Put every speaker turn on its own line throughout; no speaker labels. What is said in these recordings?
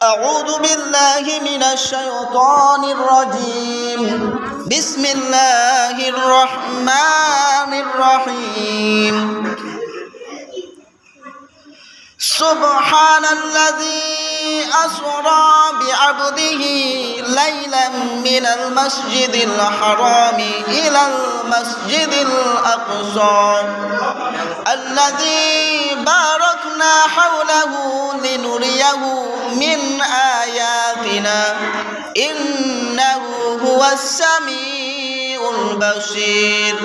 أعوذ بالله من الشيطان الرجيم بسم الله الرحمن الرحيم سبحان الذي أسرى بعبده ليلا من المسجد الحرام إلى المسجد الأقصى الذي باركنا حوله لنريه من آياتنا إنه هو السميع البصير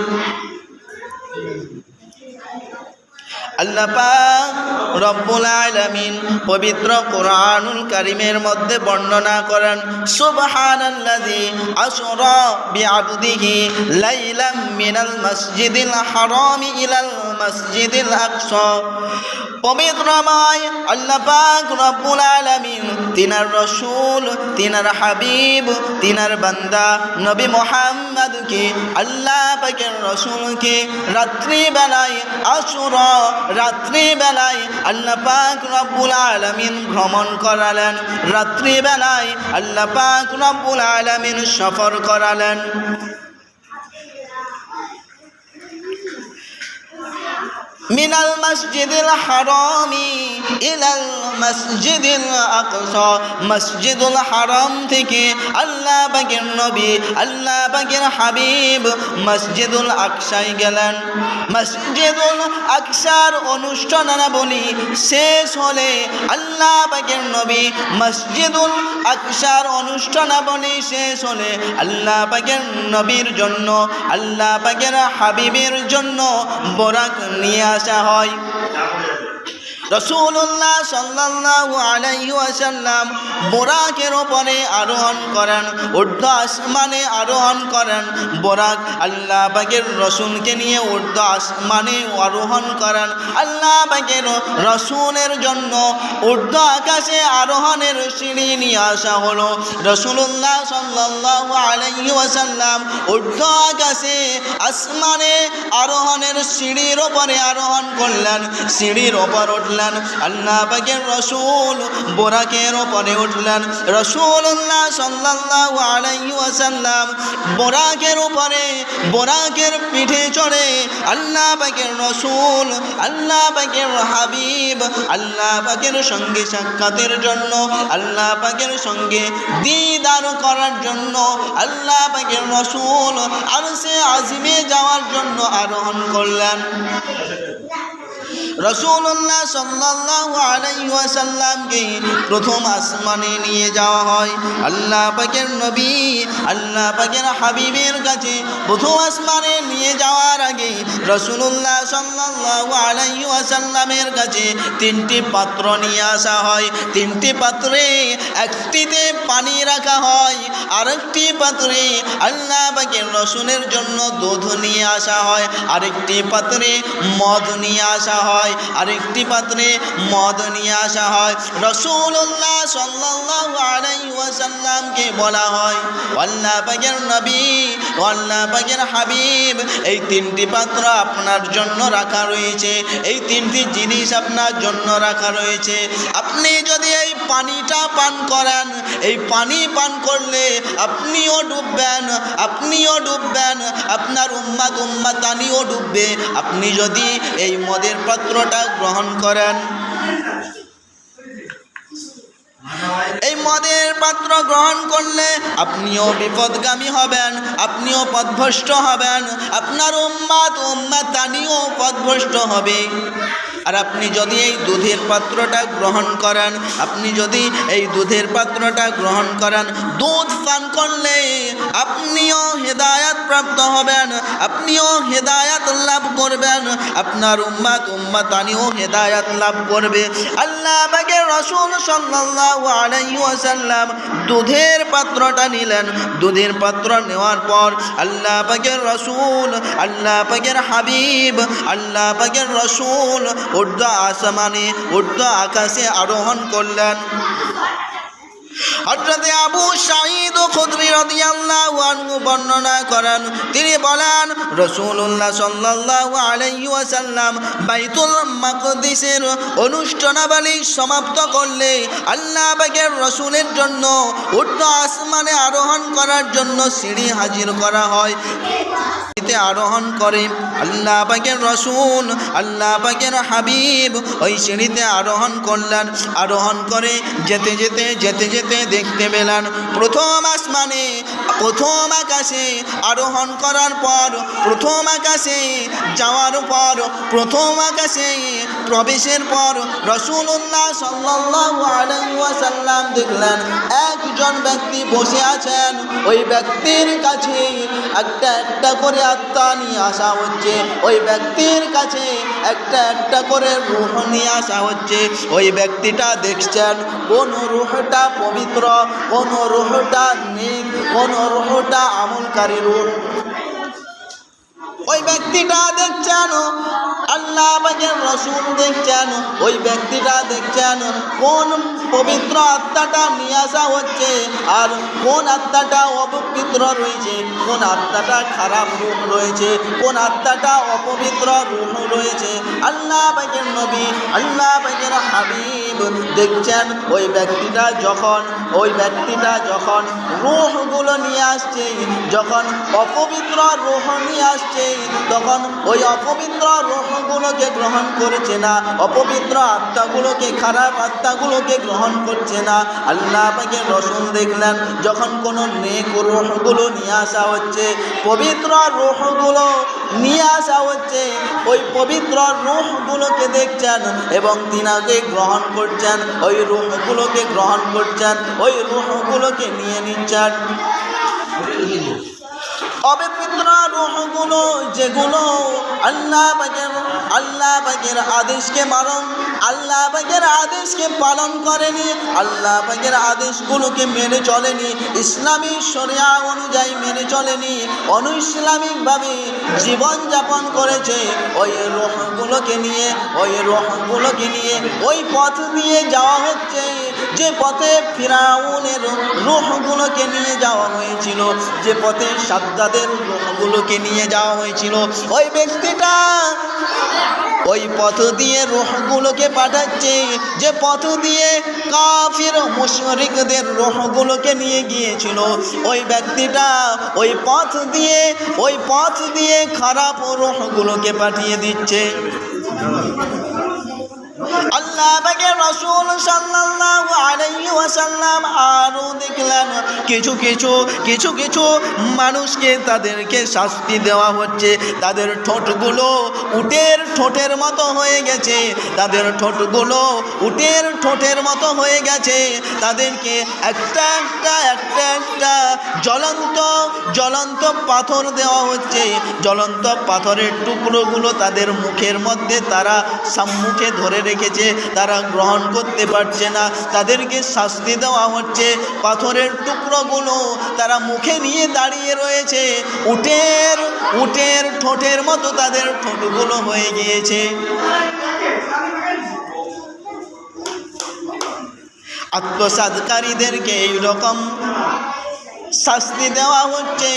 আল্লাহ পাক রব্বুল আলামিন পবিত্র কোরআনুল কারীমের মধ্যে বর্ণনা করেন সুবহানাল্লাযী আসরা বিআবদিহি লাইলাম মিনাল মাসজিদিল হারামি ইলাল মাসজিদিল আকসা। পবিত্রময় আল্লাহ পাক রব্বুল আলামিন তিনার রাসূল তিনার হাবিব তিনার বান্দা নবী মুহাম্মদকে আল্লাহ পাকের রাসূলকে রাত্রি বেলায় আসরা রাত্রি বেলায় আল্লাহ পাক রব্বুল আলামিন ভ্রমণ করালেন, রাত্রি বেলায় আল্লাহ পাক রব্বুল আলামিন সফর করালেন। মিনাল মসজিদিল হারামি ইলাল মসজিদিল আকসা, মসজিদুল হারাম থেকে আল্লাহ পাকের নবী আল্লাহ পাকের হাবিব মসজিদুল আকসায় গেলেন। মসজিদুল আকসার অনুষ্ঠানাবলী শেষ হলে আল্লাহ পাকের নবী মসজিদুল আকসার অনুষ্ঠানাবলী শেষ হলে আল্লাহ পাকের নবীর জন্য আল্লাহ পাকের হাবিবের জন্য বোরাক নিয়ে আসা হয়। রাসূলুল্লাহ সাল্লাল্লাহু আলাইহি ওয়াসাল্লাম বোরাকের উপরে আরোহণ করেন, ঊর্ধ্ব আসমানে আরোহণ করেন। বোরাক আল্লাহ পাকের রাসূলকে নিয়ে ঊর্ধ্ব আসমানে আরোহণ করেন। আল্লাহ পাকের রাসূলের জন্য ঊর্ধ্ব আকাশে আরোহণের সিঁড়ি নিয়ে আসা হলো। রাসূলুল্লাহ সাল্লাল্লাহু আলাইহি ওয়াসাল্লাম ঊর্ধ্ব আকাশে আসমানে আরোহণের সিঁড়ির উপরে আরোহণ করলেন। সিঁড়ির উপর উঠলেন, আল্লাহ পাকের রাসূল বোরাকের উপরে উঠলেন। রাসূলুল্লাহ সাল্লাল্লাহু আলাইহি ওয়াসাল্লাম বোরাকের উপরে বোরাকের পিঠে চড়ে আল্লাহ পাকের রাসূল আল্লাহ পাকের হাবিব আল্লাহ পাকের সঙ্গে সাক্ষাতের জন্য আল্লাহ পাকের সঙ্গে দিদার করার জন্য আল্লাহ পাকের রাসূল আরশে আজিমে যাওয়ার জন্য আরোহণ করলেন। রাসূলুল্লাহ সাল্লাল্লাহু আলাইহি ওয়াসাল্লামকে প্রথম আসমানে নিয়ে যাওয়া হয়। আল্লাহ পাকের নবী আল্লাহ পাকের হাবিবের কাছে প্রথম আসমানে নিয়ে যাওয়ার আগে রাসূলুল্লাহ সাল্লাল্লাহু আলাইহি ওয়াসাল্লামের কাছে তিনটি পাত্র নিয়ে আসা হয়। তিনটি পাত্রে একটিতে পানি রাখা হয়, আরেকটি পাত্রে আল্লাহ পাকের রাসূলের জন্য দুধ নিয়ে আসা হয়, আরেকটি পাত্রে মদ নিয়ে আসা হয়, আরেকটি পাত্রে মদ নিয়ে আসা হয়। রাসূলুল্লাহ সাল্লাল্লাহু আলাইহি ওয়াসাল্লামকে বলা হয় আল্লাহ পাকের নবী আল্লাহ পাকের হাবিব এই তিনটি পাত্র আপনার জন্য রাখা রয়েছে, এই তিনটি জিনিস আপনার জন্য রাখা রয়েছে। আপনি যদি এই পানিটা পান করেন, এই পানি পান করলে আপনিও ডুববেন, আপনিও ডুববেন, আপনার উম্মাতানিও ডুববে। আপনি যদি এই মদের পাত্রটা গ্রহণ করেন, এই মদের পাত্র গ্রহণ করলে আপনিও বিপদগামী হবেন, আপনিও পথভ্রষ্ট হবেন, আপনার উম্মাতানিও পথভ্রষ্ট হবে। আর আপনি যদি এই দুধের পাত্রটা গ্রহণ করেন, আপনি যদি এই দুধের পাত্রটা গ্রহণ করেন, দুধ পান করলে আপনিও হেদায়াত প্রাপ্ত হবেন, আপনিও হেদায়াত লাভ করবেন, আপনার উম্মাতানিও হেদায়াত লাভ করবে। আল্লাহ পাকের রাসূল সাল্লাল্লাহু আলাইহি ওয়াসাল্লাম দুধের পাত্রটা নিলেন। দুধের পাত্র নেওয়ার পর আল্লাহ পাকের রাসূল আল্লাহ পাকের হাবিব আল্লাহ পাকের রাসূল ঊর্ধ্ব আসমানে ঊর্ধ্ব আকাশে আরোহণ করলেন। হযরত আবু সাঈদ খুদরি রাদিয়াল্লাহু আনহু বর্ণনা করেন, তিনি বলেন রাসূলুল্লাহ সাল্লাল্লাহু আলাইহি ওয়াসাল্লাম বাইতুল মাকদিসের অনুষ্ঠানাবলী সমাপ্ত করলে আল্লাহ পাকের রাসূলের জন্য উচ্চ আসমানে আরোহণ করার জন্য সিঁড়ি হাজির করা হয়। এতে আরোহণ করে আল্লাহ পাকের রাসূল, আল্লাহ পাকের হাবিব ওই সিঁড়িতে আরোহণ করলেন। আরোহণ করে যেতে যেতে যেতে যেতে দেখতে পেলেন প্রথম আসমানে, প্রথম আকাশে আরোহণ করার পর, প্রথম আকাশে যাওয়ার পর, প্রথম আকাশে প্রবেশের পর রাসূলুল্লাহ সাল্লাল্লাহু আলাইহি ওয়াসাল্লাম দেখলেন একজন ব্যক্তি বসে আছেন। ওই ব্যক্তির কাছে একটা একটা করে আত্মা নিয়ে আসা হচ্ছে, ওই ব্যক্তির কাছে একটা একটা করে রূহ নিয়ে আসা হচ্ছে। ওই ব্যক্তিটা দেখছেন কোন রূহটা পবিত্র, কোন রূহটা নেক, কোন রূহটা আমলকারী রূহ। ওই ব্যক্তিটা দেখছেন, আল্লাহ পাকের রাসূল দেখছেন, ওই ব্যক্তিটা দেখছেন কোন পবিত্র আত্মাটা নিয়ে আসা হচ্ছে আর কোন আত্মাটা অপবিত্র রয়েছে, কোন আত্মাটা খারাপ রূহ রয়েছে, কোন আত্মাটা অপবিত্র রূহ রয়েছে। আল্লাহ পাকের নবী, আল্লাহ পাকের হাবিব দেখছেন ওই ব্যক্তিটা যখন রূহগুলো নিয়ে আসছে, যখন অপবিত্র রূহ নিয়ে আসছে, তখন ওই অপবিত্র রূহগুলোকে গ্রহণ করছে না, অপবিত্র আত্মাগুলোকে, খারাপ আত্মাগুলোকে গ্রহণ করছে না। আল্লাহ পাকের রাসূল দেখলেন যখন কোনো নেক রূহগুলো নিয়ে আসা হচ্ছে, পবিত্র রূহগুলো নিয়ে আসা হচ্ছে, ওই পবিত্র রূহগুলোকে দেখছেন এবং তিনাকে গ্রহণ করছেন, ওই রূহগুলোকে গ্রহণ করছেন, ওই রূহগুলোকে নিয়ে নিচ্ছেন। অপবিত্র রূহগুলো যেগুলো আল্লাহ পাকের আদেশকে আল্লাহ পাকের আদেশকে পালন করেনি, আল্লাহ পাকের আদেশগুলোকে মেনে চলেনি, ইসলামী শরিয়া অনুযায়ী মেনে চলেনি, অনৈসলামিকভাবে জীবনযাপন করেছে, ওই রূহগুলোকে নিয়ে ওই পথ দিয়ে যাওয়া হচ্ছে যে পথে ফিরাউনের রূহগুলোকে নিয়ে যাওয়া হয়েছিল, যে পথে সাদ্দাদের রূহগুলোকে নিয়ে যাওয়া হয়েছিল। ওই ব্যক্তিটা ওই পথ দিয়ে রূহগুলোকে পাঠাচ্ছে, যে পথ দিয়ে কাফির মুশরিকদের রূহগুলোকে নিয়ে গিয়েছিল। ওই ব্যক্তিটা ওই পথ দিয়ে খারাপ রূহগুলোকে পাঠিয়ে দিচ্ছে। আল্লাহ পাকের রাসূল সাল্লাল্লাহু আলাইহি ওয়াসাল্লাম আরো দেখলেন কিছু কিছু মানুষকে তাদেরকে শাস্তি দেওয়া হচ্ছে, তাদের ঠোঁটগুলো উটের ঠোঁটের মতো হয়ে গেছে, তাদের ঠোঁটগুলো উটের ঠোঁটের মতো হয়ে গেছে, তাদেরকে একটা জ্বলন্ত পাথর দেওয়া হচ্ছে, জ্বলন্ত পাথরের টুকরোগুলো তাদের মুখের মধ্যে তারা সম্মুখে ধরে রেখেছে, তারা গ্রহণ করতে পারছে না, তাদেরকে শাস্তি দেওয়া হচ্ছে। পাথরের টুকরোগুলো তারা মুখে নিয়ে দাঁড়িয়ে রয়েছে, উটের ঠোঁটের মতো তাদের ঠোঁটগুলো হয়ে গিয়েছে। আত্মসাৎকারীদেরকে এইরকম শাস্তি দেওয়া হচ্ছে,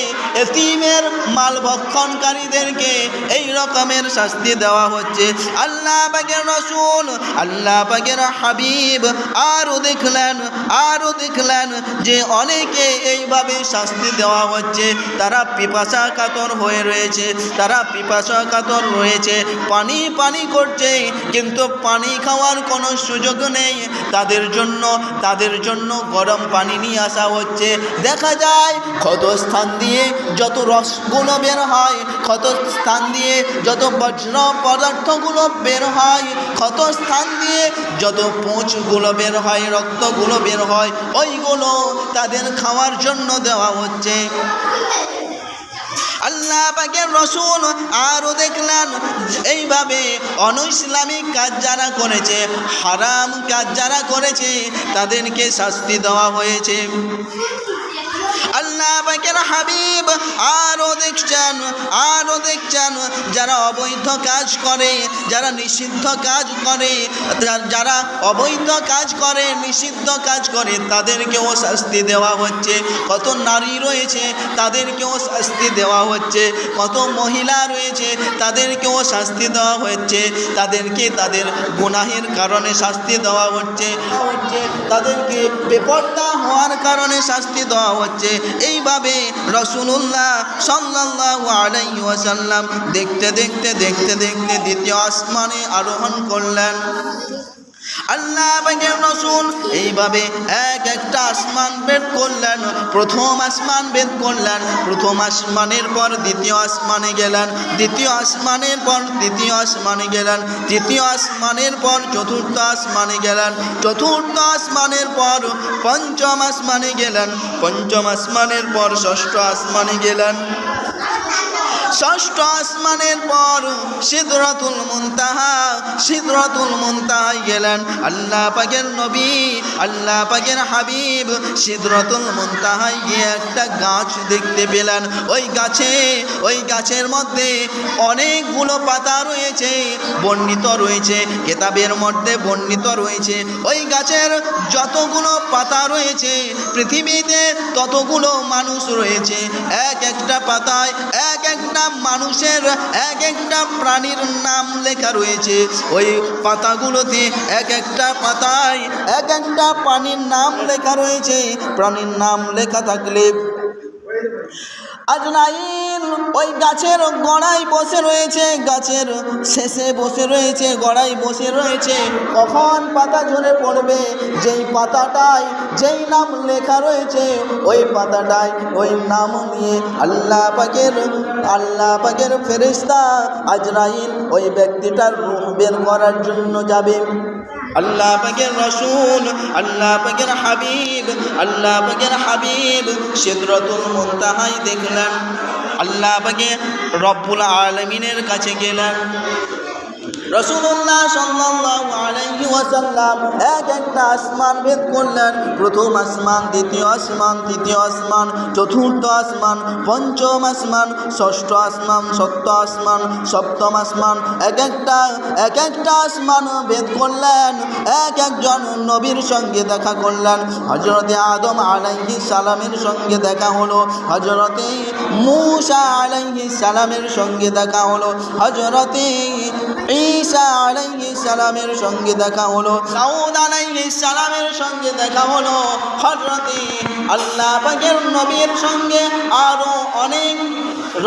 এতিমের মাল ভক্ষণকারীদেরকে এই রকমের শাস্তি দেওয়া হচ্ছে। আল্লাহ পাকের রাসূল, আল্লাহ পাকের হাবিব আরও দেখলেন যে অনেকে এইভাবে শাস্তি দেওয়া হচ্ছে, তারা পিপাসা কাতর হয়ে রয়েছে, পানি করছে, কিন্তু পানি খাওয়ার কোনো সুযোগ নেই। তাদের জন্য গরম পানি নিয়ে আসা হচ্ছে। দেখা যায় ক্ষত স্থান দিয়ে যত রসগুলো বের হয়, ক্ষত স্থান দিয়ে যত বজ্র পদার্থগুলো বের হয়, ক্ষত স্থান দিয়ে যত পুঁজগুলো বের হয়, রক্তগুলো বের হয়, ওইগুলো তাদের খাওয়ার জন্য দেওয়া হচ্ছে। আল্লাহ পাকের রাসূল আরও দেখলেন এইভাবে অনৈসলামিক কাজ যারা করেছে, হারাম কাজ যারা করেছে, তাদেরকে শাস্তি দেওয়া হয়েছে। আল্লাহ পাকের হাবিব আরও দেখছেন যারা অবৈধ কাজ করে, যারা নিষিদ্ধ কাজ করে, যারা অবৈধ কাজ করে, নিষিদ্ধ কাজ করে, তাদেরকেও শাস্তি দেওয়া হচ্ছে। কত নারী রয়েছে তাদেরকেও শাস্তি দেওয়া হচ্ছে, কত মহিলা রয়েছে তাদেরকেও শাস্তি দেওয়া হচ্ছে, তাদেরকে তাদের গুনাহের কারণে শাস্তি দেওয়া হচ্ছে, তাদেরকে বেপরদা হওয়ার কারণে শাস্তি দেওয়া হচ্ছে। এইভাবে রাসূলুল্লাহ সাল্লাল্লাহু আলাইহি ওয়াসাল্লাম দেখতে দেখতে দ্বিতীয় আসমানে আরোহণ করলেন। আল্লাহ পাকের রাসূল এইভাবে এক একটা আসমান ভেদ করলেন। প্রথম আসমান ভেদ করলেন, প্রথম আসমানের পর দ্বিতীয় আসমানে গেলেন, দ্বিতীয় আসমানের পর তৃতীয় আসমানে গেলেন, তৃতীয় আসমানের পর চতুর্থ আসমানে গেলেন, চতুর্থ আসমানের পর পঞ্চম আসমানে গেলেন, পঞ্চম আসমানের পর ষষ্ঠ আসমানে গেলেন, ষষ্ঠ আসমানের পর সিদরাতুল মুনতাহায় গেলেন। আল্লাহ পাকের নবী, আল্লাহ পাকের হাবিব সিদরাতুল মুনতাহায় গিয়ে একটা গাছ দেখতে পেলেন। ওই গাছের মধ্যে অনেকগুলো পাতা রয়েছে, বর্ণিত রয়েছে, কিতাবের মধ্যে বর্ণিত রয়েছে। ওই গাছের যতগুলো পাতা রয়েছে পৃথিবীতে ততগুলো মানুষ রয়েছে। এক একটা পাতায় এক একটা মানুষের, এক একটা প্রাণীর নাম লেখা রয়েছে। ওই পাতাগুলোতে এক একটা পাতায় এক একটা প্রাণীর নাম লেখা রয়েছে। প্রাণীর নাম লেখা থাকলে আজরাইল ওই গাছের গোড়ায় বসে রয়েছে, গাছের শেষে বসে রয়েছে, গোড়ায় বসে রয়েছে। কখন পাতা ঝরে পড়বে, যেই পাতাটায় যেই নাম লেখা রয়েছে ওই পাতাটায় ওই নাম নিয়ে আল্লাহ পাকের ফেরেশতা আজরাইল ওই ব্যক্তিটার রূহ বের করার জন্য যাবে। আল্লাহ পাকের রাসূল, আল্লাহ পাকের হাবিব সিদরাতুল মুনতাহায় দেখলেন। আল্লাহ পাকে রব্বুল আলামিনের কাছে গেলেন। রাসূলুল্লাহ সাল্লাল্লাহু আলাইহি ওয়াসাল্লাম এক একটা আসমান ভেদ করলেন। প্রথম আসমান, দ্বিতীয় আসমান, তৃতীয় আসমান, চতুর্থ আসমান, পঞ্চম আসমান, ষষ্ঠ আসমান, সপ্তম আসমান, এক একটা আসমান ভেদ করলেন। একজন নবীর সঙ্গে দেখা করলেন। হযরতে আদম আলাইহিস সালামের সঙ্গে দেখা হলো, হযরতে মূসা আলাইহিস সালামের সঙ্গে দেখা হলো, হযরতে ঈসা আলাইহিস সালামের সঙ্গে দেখা হলো, দাউদ আলাইহিস সালামের সঙ্গে দেখা হলো, হযরতে আল্লাহ পাকের নবীর সঙ্গে আরো অনেক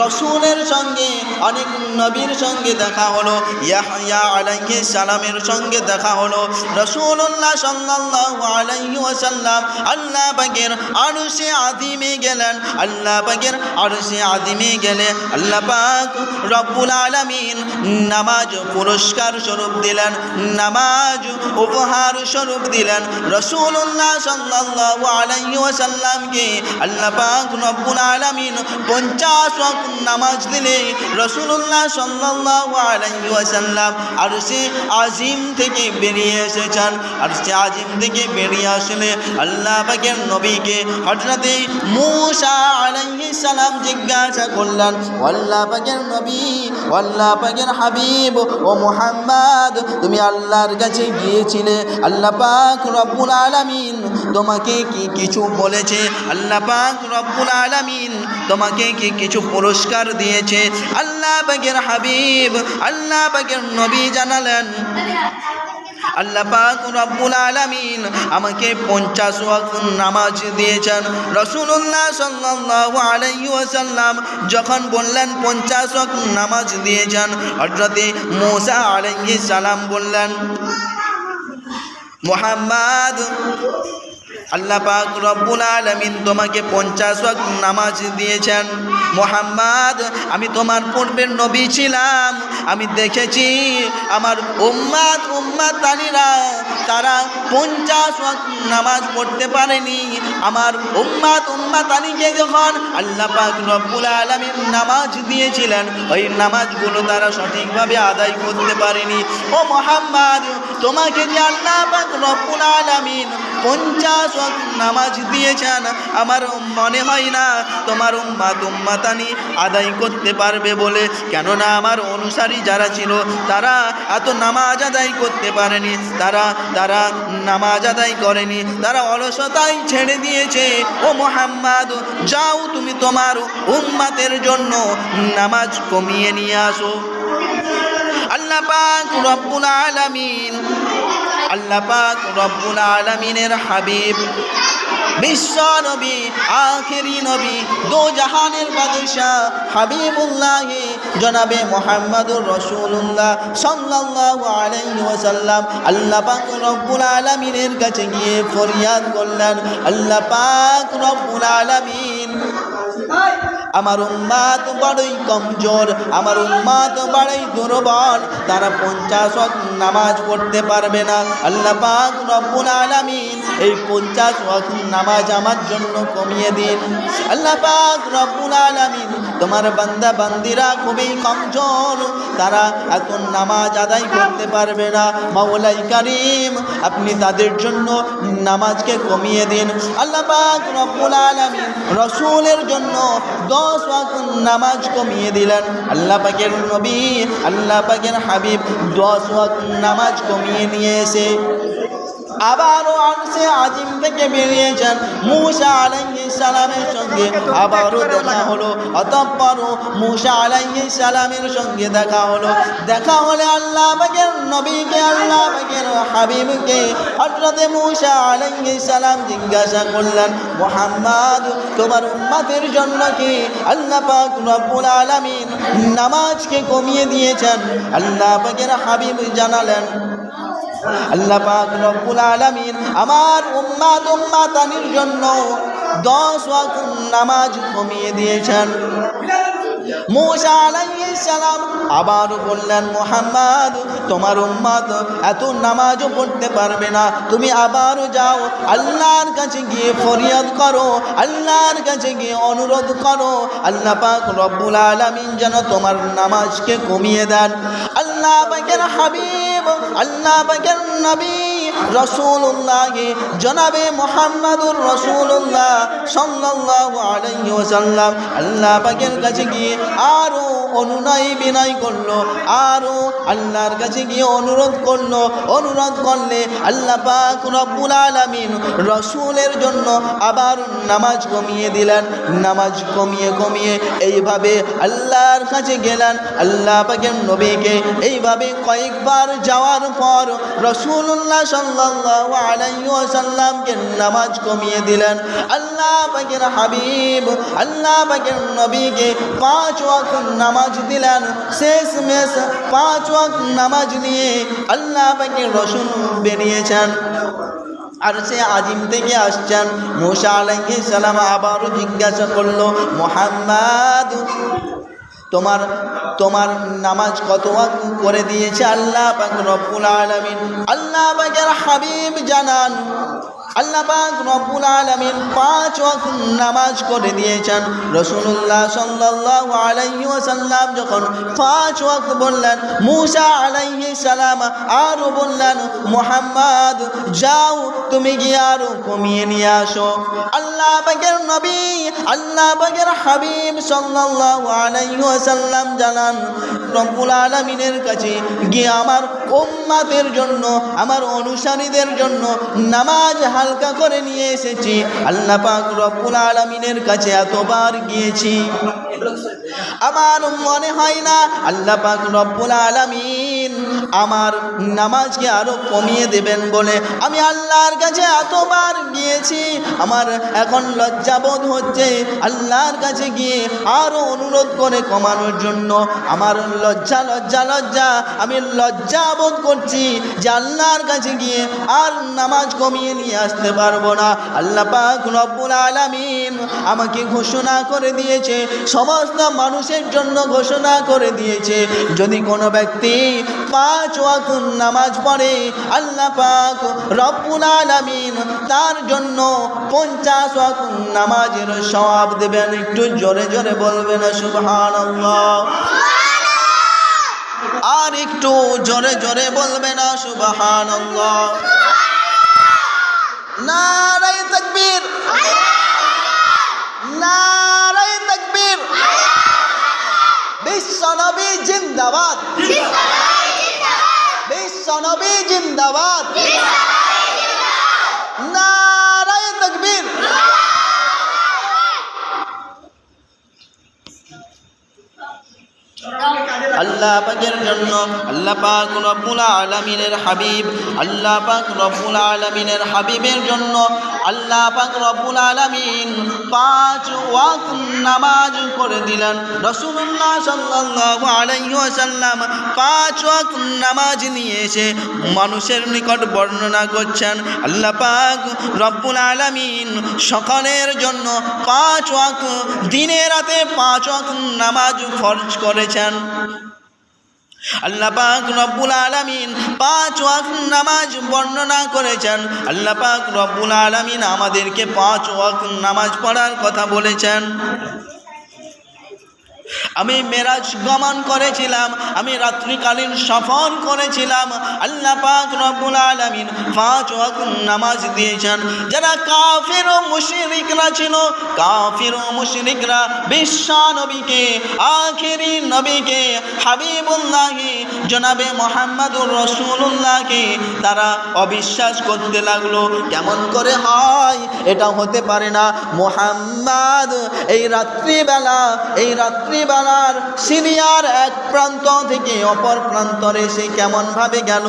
রসুলের সঙ্গে, অনেক নবীর সঙ্গে দেখা হলো। ইয়াহইয়া আলাইহিস সালামের সঙ্গে দেখা হলো। রাসূলুল্লাহ সাল্লাল্লাহু আলাইহি ওয়াসাল্লাম আল্লাহ পাকের আরশে আযিমে গেলেন। আল্লাহ পাকের আরশে আযিমে গেলে আল্লাহ পাক রব্বুল আলামিন নামাজ পুরস্কার স্বরূপ দিলেন, নামাজ উপহার স্বরূপ দিলেন। রাসূলুল্লাহ সাল্লাল্লাহু আলাইহি ওয়াসাল্লামকে আল্লাহ পাক রব্বুল আলামিন 50 ওয়াক্ত নামাজ দিলে রাসূলুল্লাহ সাল্লাল্লাহু আলাইহি ওয়াসাল্লাম আরশে আজিম থেকে বেরিয়ে এসেছেন। আরশে আজিম থেকে বেরিয়ে আসলে আল্লাহ পাকের নবীকে হযরতে মূসা আলাইহিস সালাম জিজ্ঞাসা করলেন, আল্লাহ পাকের নবী, আল্লাহ পাকের হাবিব ও মুহাম্মদ, তুমি আল্লাহর কাছে গিয়েছিলে, আল্লাহ পাক রব্বুল আলামিন তোমাকে কি কিছু বলেছে? আল্লাহ পাক রব্বুল আলামিন তোমাকে কি কিছু পুরস্কার দিয়েছে? আল্লাহ পাকের হাবিব, আল্লাহ পাকের নবী জানালেন, আল্লাহ পাক রব্বুল আলামিন আমাকে 50 ওয়াক্ত নামাজ দিয়েছেন। রাসূলুল্লাহ সাল্লাল্লাহু আলাইহি ওয়াসাল্লাম যখন বললেন 50 ওয়াক্ত নামাজ দিয়েছেন, হযরতে মূসা আলাইহিস সালাম বললেন, মুহাম্মদ, আল্লাহ পাক রব্বুল আলামিন তোমাকে 50 ওয়াক্ত নামাজ দিয়েছেন। মুহাম্মদ, আমি তোমার পূর্বের নবী ছিলাম, আমি দেখেছি আমার উম্মতানিরা তারা 50 ওয়াক্ত নামাজ পড়তে পারেনি। আমার উম্মতানিকে যখন আল্লাহ পাক রব্বুল আলামিন নামাজ দিয়েছিলেন, ওই নামাজগুলো তারা সঠিকভাবে আদায় করতে পারেনি। ও মুহাম্মদ, তোমাকে যে আল্লাহ পাক রব্বুল আলামিন 50 ওয়াক্ত নামাজ দিয়েছেন, আমার মনে হয় না তোমার উম্মাতানি আদায় করতে পারবে বলে। কেননা আমার অনুসারী যারা ছিল তারা এত নামাজ আদায় করতে পারেনি, তারা নামাজ আদায় করেনি, তারা অলসতায় ছেড়ে দিয়েছে। ও মুহাম্মদ, যাও তুমি তোমার উম্মতের জন্য নামাজ কমিয়ে নিয়ে আসো। আল্লাহ পাক রব্বুল আলামিনের হাবিব, বিশ্ব নবী, আখেরি নবী, দো জাহানের বাদশাহ হাবিবুল্লাহ জনাবে মুহাম্মদুর রাসূলুল্লাহ সাল্লাল্লাহু আলাইহি ওয়াসাল্লাম আল্লাহ পাক রব্বুল আলামিনের কাছে গিয়ে ফরিয়াদ করলেন, আল্লাহ পাক রব্বুল আলামিন, আমার উম্মত বড়ই কমজোর, আমার উম্মত বড়ই দুর্বল, তারা 50 ওয়াক্ত নামাজ পড়তে পারবে না। আল্লাহ পাক রব্বুল আলামিন এই 50 ওয়াক্ত নামাজ আমার জন্য কমিয়ে দিন। আল্লাহ পাক রব্বুল আলামিন, তোমার বান্দা বান্দিরা খুবই কমজোর, তারা এত নামাজ আদায় করতে পারবে না। মাওলাই কারীম, আপনি তাদের জন্য নামাজকে কমিয়ে দিন। আল্লাহ পাক রব্বুল আলামিন রাসূলের জন্য 10 ওয়াক্ত নামাজ কমিয়ে দিলেন। আল্লাহ পাকের নবী, আল্লাহ পাকের হাবিব 10 ওয়াক্ত নামাজ কমিয়ে নিয়ে এসে আবারও আরশে আজিম থেকে বেরিয়েছেন। মূসা আলাইহিস সালামের সঙ্গে আবারও দেখা হলো। অতঃপর মূসা আলাইহিস সালামের সঙ্গে দেখা হলে আল্লাহ পাকের নবীকে, আল্লাহ পাকের হাবিবকে হযরতে মূসা আলাইহিস সালাম জিজ্ঞাসা করলেন, মুহাম্মদ, তোমার উম্মতের জন্য কি আল্লাহ পাক রব্বুল আলামিন নামাজকে কমিয়ে দিয়েছেন? আল্লাহ পাকের হাবিব জানালেন, আল্লাহ পাক রব্বুল আলামিন আমার উম্মাতানির জন্য 10 ওয়াক্ত নামাজ কমিয়ে দিয়েছেন। মূসা আলাইহিস সালাম আবার বললেন, মুহাম্মদ, তোমার উম্মত এত নামাজও পড়তে পারবে না, তুমি আবারও যাও, আল্লাহর কাছে গিয়ে ফরিয়াদ করো, আল্লাহর কাছে গিয়ে অনুরোধ করো, আল্লাহ পাক রব্বুল আলামিন যেন তোমার নামাজকে কমিয়ে দেন। আল্লাহ পাকের হাবিব, আল্লাহ পাকের নবী রাসূলুল্লাহ জনাবে মুহাম্মদুর রাসূলুল্লাহ সাল্লাল্লাহু আলাইহি ওয়াসাল্লাম আল্লাহ পাকের কাছে গিয়ে আরো অনুনয় বিনয় করলো, আরো আল্লাহর কাছে গিয়ে অনুরোধ করলে আল্লাহ পাক রব্বুল আলামিন রাসূলের জন্য আবার নামাজ কমিয়ে দিলেন। নামাজ কমিয়ে এইভাবে আল্লাহর কাছে গেলেন। আল্লাহ পাকের নবীকে এইভাবে কয়েকবার যাওয়ার পর রাসূলুল্লাহ সাল্লাল্লাহু আলাইহি ওয়াসাল্লামকে নামাজ কমিয়ে দিলেন। আল্লাহ পাকের হাবিব, আল্লাহ পাকের নবীকে 5 ওয়াক্ত নামাজ দিলেন। শেষমেশ 5 ওয়াক্ত নামাজ নিয়ে আল্লাহ পাকের রাসূল বেরিয়েছেন, আরশে আজিম থেকে আসছেন। মূসা আলাইহিস সালাম আবারও জিজ্ঞাসা করলো, মুহাম্মদ, তোমার নামাজ কত ওয়াক্ত করে দিয়েছে আল্লাহ পাক রব্বুল আলামিন? আল্লাহ পাকের হাবিব জানান, আল্লাহ পাক রব্বুল আলামিন 5 ওয়াক্ত নামাজ করে দিয়েছেন। রাসূলুল্লাহ সাল্লাল্লাহু আলাইহি ওয়াসাল্লাম যখন 5 ওয়াক্ত বললেন, মূসা আলাইহিস সালাম আরো বললেন, মুহাম্মদ, যাও তুমি গিয়ে আরো কমিয়ে নিয়ে আসো। আল্লাহ পাকের নবী, আল্লাহ পাকের হাবিব সাল্লাল্লাহু আলাইহি ওয়াসাল্লাম জানান, রব্বুল আলামিনের কাছে গিয়ে আমার উম্মতের জন্য, আমার অনুসারীদের জন্য নামাজ হালকা করে নিয়ে এসেছি। আল্লাহ পাক রব্বুল আলামিনের কাছে এতবার গিয়েছি, আমার মনে হয় না আল্লাহ পাক রব্বুল আলামিন আমার নামাজকে আরো কমিয়ে দেবেন বলে। আমি আল্লাহর কাছে এতবার গিয়েছি, আমার এখন লজ্জাবোধ হচ্ছে আল্লাহর কাছে গিয়ে আরো অনুরোধ করে কমানোর জন্য। আমার লজ্জা আমি লজ্জা বোধ করছি যে আল্লাহর কাছে গিয়ে আর নামাজ কমিয়ে নিয়ে আসতে পারবো না। আল্লাহ পাক রব্বুল আলামিন আমাকে ঘোষণা করে দিয়েছে, সমস্ত মানুষের জন্য ঘোষণা করে দিয়েছে, যদি কোনো ব্যক্তি 5 ওয়াক্ত নামাজ পড়ে আল্লাহ পাক রব্বুল আলামিন তার জন্য 50 ওয়াক্ত নামাজের সওয়াব দেবেন। একটু জোরে জোরে বলবেন সুবহানাল্লাহ। আর একটু জোরে জোরে বলবে না সুবহানাল্লাহ? নারায়ে তাকবীর, নারায়ে তাকবীর। বিশ্বনবী জিন্দাবাদ, বিশ্বনবী জিন্দাবাদ, নারায়ে তাকবীর। আল্লাহ পাকের জন্য আল্লাহ পাক রব্বুল আলামিনের হাবিব, আল্লাহ পাক রব্বুল আলামিনের হাবিবের জন্য আল্লাহ পাক রব্বুল আলামিন 5 ওয়াক্ত নামাজ করে দিলেন। রাসূলুল্লাহ সাল্লাল্লাহু আলাইহি ওয়াসাল্লাম 5 ওয়াক্ত নামাজ নিয়ে এসে মানুষের নিকট বর্ণনা করছেন আল্লাহ পাক রব্বুল আলামিন সকালের জন্য 5 ওয়াক্ত, দিনে রাতে 5 ওয়াক্ত নামাজ ফরজ করেছেন। আল্লাহ পাক রব্বুল আলামিন 5 ওয়াক্ত নামাজ বর্ণনা করেছেন। আল্লাহ পাক রব্বুল আলামিন আমাদেরকে 5 ওয়াক্ত নামাজ পড়ার কথা বলেছেন। আমি মেরাজ গমন করেছিলাম, আমি রাত্রিকালীন সফর করেছিলাম। আল্লাহ পাক রব্বুল আলামিন 5 ওয়াক্ত নামাজ দিয়েছেন। যারা কাফির ও মুশরিকরা ছিল, কাফির ও মুশরিকরা বিশ্ব নবীকে, আখেরি নবীকে, হাবিবুল্লাহি জনাবে মুহাম্মদুর রাসূলুল্লাহকে তারা অবিশ্বাস করতে লাগলো। কেমন করে হয়? এটা হতে পারে না। মুহাম্মদ এই রাত্রিবেলার সিরিয়ার এক প্রান্ত থেকে অপর প্রান্তরে সে কেমন ভাবে গেল?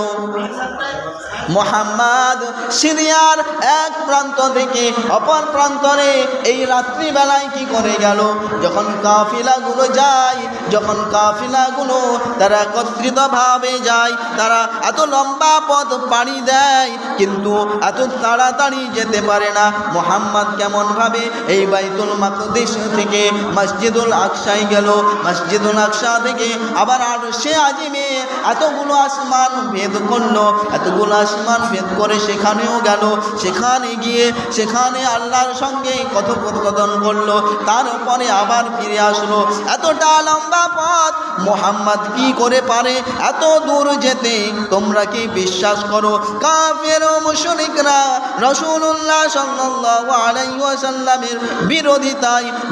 মুহাম্মদ সিরিয়ার এক প্রান্ত থেকে অপর প্রান্তরে এই রাত্রিবেলায় কি করে গেল? যখন কাফিলাগুলো যায়, যখন কাফিলাগুলো তারা একত্রিতভাবে যায়, তারা এত লম্বা পথ পাড়ি দেয় কিন্তু এত তাড়াতাড়ি যেতে পারে না। মুহাম্মদ কেমনভাবে এই বাইতুল মাকদিস থেকে মসজিদুল আকসায় গেল, মসজিদুল আকসা থেকে আবার আরশে আজিমে এতগুলো আসমান ভেদ করলো, এতগুলো আসমান ভেদ করে সেখানেও গেল। সেখানে গিয়ে সেখানে আল্লাহর সঙ্গে কথোপকথন করলো, তারপরে আবার ফিরে আসলো। এতটা লম্বা পথ মুহাম্মদ কি করে পারে এত দূর যেতে? তোমরা কি বিশ্বাস করো? কাফের ও মুশরিকরা রাসূলুল্লাহ সাল্লাল্লাহু আলাইহি ওয়াসাল্লামের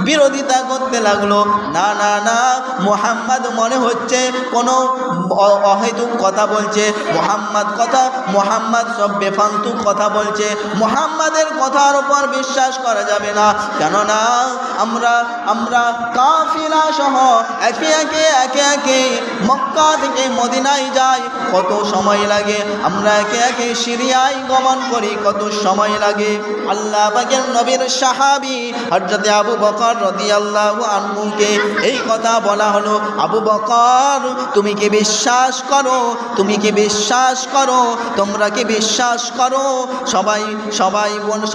বিরোধিতা করতে লাগলো। না না না, মুহাম্মদ মনে হচ্ছে কোনো অহেতুক কথা বলছে, মুহাম্মদ সব বেফালতু কথা বলছে। মুহাম্মাদের কথার উপর বিশ্বাস করা যাবে না। কেননা আমরা কাফিলা সহ একে একে মক্কা থেকে মদিনায় যাই, কত সময় লাগে। আমরা একে একে সিরিয়ায় গমন করি, কত সময় লাগে। আল্লাহ পাকের নবীর সাহাবী হযরত আবু বকর রাদিয়াল্লাহু আনহুকে এই কথা বলা হলো, আবু বকর তুমি কি বিশ্বাস করো? তুমি কি বিশ্বাস করো? তোমরা কি বিশ্বাস করো?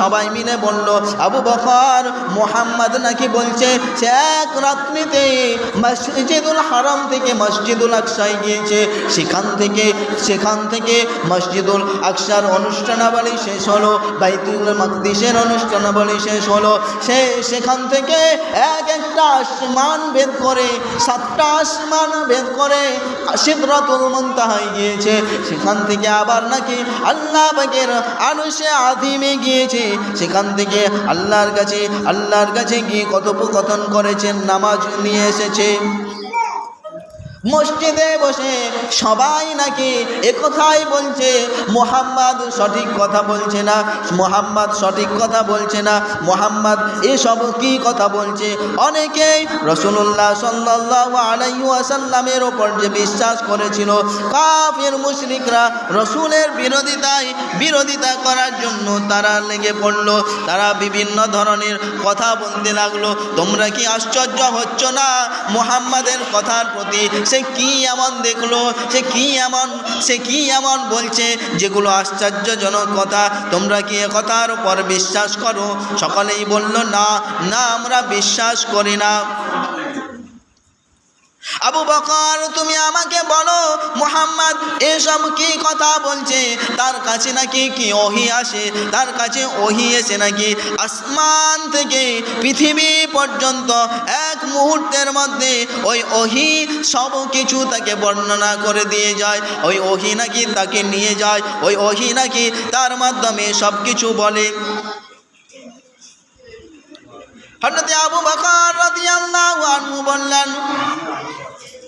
সবাই মিলে বলল, আবু বকর মুহাম্মদ নাকি বলছে সে এক রাত্রিতে মসজিদুল হারাম থেকে মসজিদুল আকসায় গিয়েছে। সেখান থেকে মসজিদুল আকসার অনুষ্ঠানাবলী শেষ হলো, বাইতুল মাকদিসের অনুষ্ঠানাবলী শেষ হলো। সেখান থেকে একটা আসমান ভেদ করে, 7টা আসমান ভেদ করে সিদরাতুল মুনতাহায় গিয়েছে। সেখান থেকে আবার নাকি আল্লাহ পাকের আরশে আযিমে গিয়েছে। সেখান থেকে আল্লাহর কাছে গিয়ে কথোপকথন করেছেন, নামাজ নিয়ে এসেছে। মসজিদে বসে সবাই নাকি একথাই বলছে, মুহাম্মদ সঠিক কথা বলছে না, মুহাম্মদ সঠিক কথা বলছে না, মুহাম্মদ এসব কি কথা বলছে। অনেকেই রাসূলুল্লাহ সাল্লাল্লাহু আলাইহি ওয়াসাল্লামের ওপর যে বিশ্বাস করেছিল, কাফির মুশরিকরা রাসূলের বিরোধিতা করার জন্য তারা লেগে পড়লো। তারা বিভিন্ন ধরনের কথা বলতে লাগলো। তোমরা কি আশ্চর্য হচ্ছ না মুহাম্মাদের কথার প্রতি? সে কি এমন দেখলো, সে কি এমন বলছে যেগুলো আশ্চর্যজনক কথা? তোমরা কি এ কথার উপর বিশ্বাস করো? সকলেই বলল, না না, আমরা বিশ্বাস করি না। আবু বকর, তুমি আমাকে বলো মুহাম্মদ এসব কি কথা বলছে? তার কাছে নাকি কি ওহী আসে? তার কাছে ওহী এসে নাকি আসমান থেকে পৃথিবী পর্যন্ত এক মুহূর্তের মধ্যে ওই ওহী সব কিছু তাকে বর্ণনা করে দিয়ে যায়। ওই ওহী নাকি তাকে নিয়ে যায়, ওই ওহী নাকি তার মাধ্যমে সব কিছু বলে। হযরত আবু বকর রাদিয়াল্লাহু আনহু বললেন,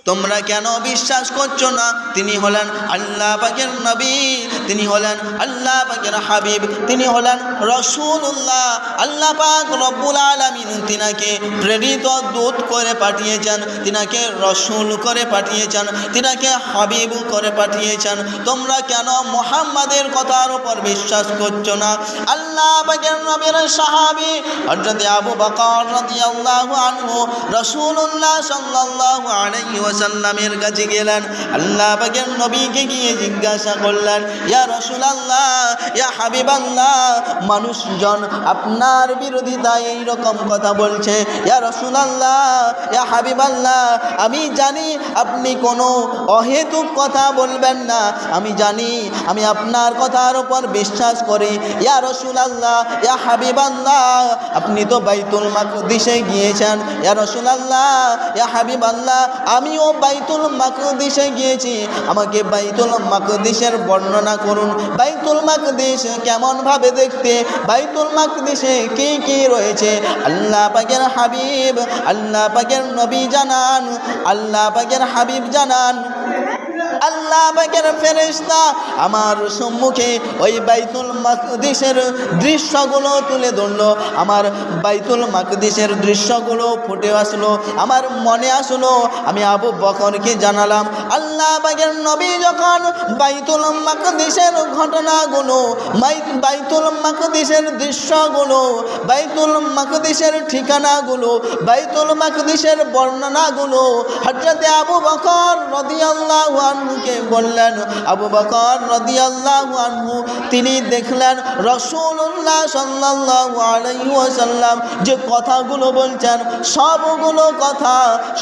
তোমরা কেন বিশ্বাস করছো না? তিনি হলেন আল্লাহ পাকের নবী, তিনি হলেন আল্লাহ পাকের হাবিব, তিনি হলেন রাসূলুল্লাহ। আল্লাহ পাক রব্বুল আলামিন তিনাকে প্রেরিত দূত করে পাঠিয়েছেন, তিনাকে রাসূল করে পাঠিয়েছেন, তিনাকে হাবিব করে পাঠিয়েছেন। তোমরা কেন মুহাম্মাদের কথার উপর বিশ্বাস করছো না? আল্লাহ পাকের নবীর সাহাবী হযরত আবু বকর রাদিয়াল্লাহু আনহু রাসূলুল্লাহ সাল্লাল্লাহু আলাইহি ওয়াসাল্লামের কাছে গেলেন। আল্লাহ পাকের নবীকে গিয়ে জিজ্ঞাসা করলেন, ইয়া রাসূলুল্লাহ, ইয়া হাবিবাল্লাহ, মানুষজন আপনার বিরোধিতায় এই রকম কথা বলছে। ইয়া রাসূলুল্লাহ, ইয়া হাবিবাল্লাহ, আমি জানি আপনি কোনো অহেতুক কথা বলবেন না, আমি জানি, আমি আপনার কথার উপর বিশ্বাস করি। ইয়া রাসূলুল্লাহ, ইয়া হাবিবাল্লাহ, আপনি তো বাইতুল মাকদিসে গিয়েছেন। ইয়া রাসূলুল্লাহ, ইয়া হাবিবাল্লাহ, আমিও বাইতুল মাকদিসে গিয়েছি, আমাকে বাইতুল মাকদিসের বর্ণনা করুন। বাইতুল মাকদিস কেমন ভাবে দেখতে? বাইতুল মাকদিসে কি কি রয়েছে? আল্লাহ পাকের হাবিব, আল্লাহ পাকের নবী জানান, আল্লাহ পাকের হাবিব জানান। আল্লাহ পাকের ফেরেশতা আমার সম্মুখে ওই বাইতুল মাকদিসের দৃশ্যগুলো তুলে ধরলো। আমার বাইতুল মাকদিসের দৃশ্যগুলো ফুটে আসলো, আমার মনে আসলো। আমি আবু বকরকে জানালাম। আল্লাহ পাকের নবী যখন বাইতুল মাকদিসের ঘটনাগুলো, বাইতুল মাকদিসের দৃশ্যগুলো, বাইতুল মাকদিসের ঠিকানাগুলো, বাইতুল মাকদিসের বর্ণনাগুলো হযরত আবু বকর রাদিয়াল্লাহু আনহুকে বললেন। আবু বকর রাদিয়াল্লাহু আনহু তিনি দেখলেন রাসূলুল্লাহ সাল্লাল্লাহু আলাইহি ওয়াসাল্লাম যে কথাগুলো বলছেন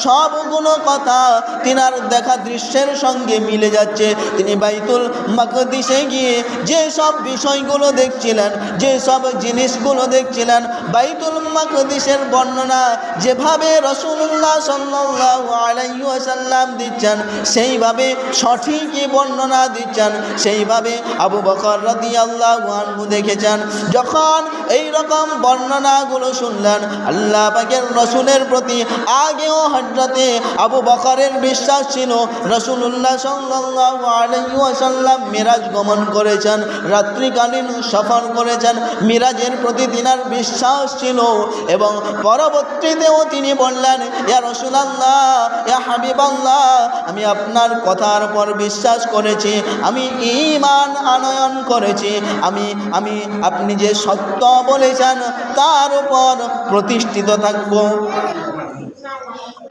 সবগুলো কথা তিনার দেখা দৃশ্যের সঙ্গে মিলে যাচ্ছে। তিনি বাইতুল মাকদিসে গিয়ে যে সব বিষয়গুলো দেখছিলেন, যে সব জিনিসগুলো দেখছিলেন, বাইতুল মাকদিসের বর্ণনা যেভাবে রাসূলুল্লাহ সাল্লাল্লাহু আলাইহি ওয়াসাল্লাম দিচ্ছেন, সেইভাবে সঠিকই বর্ণনা দিচ্ছেন, সেইভাবে আবু বকর রাদিয়াল্লাহু আনহু দেখেছেন। যখন এই রকম বর্ণনাগুলো শুনলেন, আল্লাহ পাকের রাসূলের প্রতি আগেও হযরতে আবু বকরের বিশ্বাস ছিল। রাসূলুল্লাহ সাল্লাল্লাহু আলাইহি ওয়াসাল্লাম মিরাজ গমন করেছেন, রাত্রিকালীন সফর করেছেন, মিরাজের প্রতি তিনার বিশ্বাস ছিল। এবং পরবর্তীতেও তিনি বললেন, ইয়া রাসূলুল্লাহ, ইয়া হাবিবাল্লাহ, আমি আপনার কথার উপর বিশ্বাস করেছি, আমি ঈমান আনয়ন করেছি, আমি আপনি যে সত্য বলেছেন তার উপর প্রতিষ্ঠিত থাকব।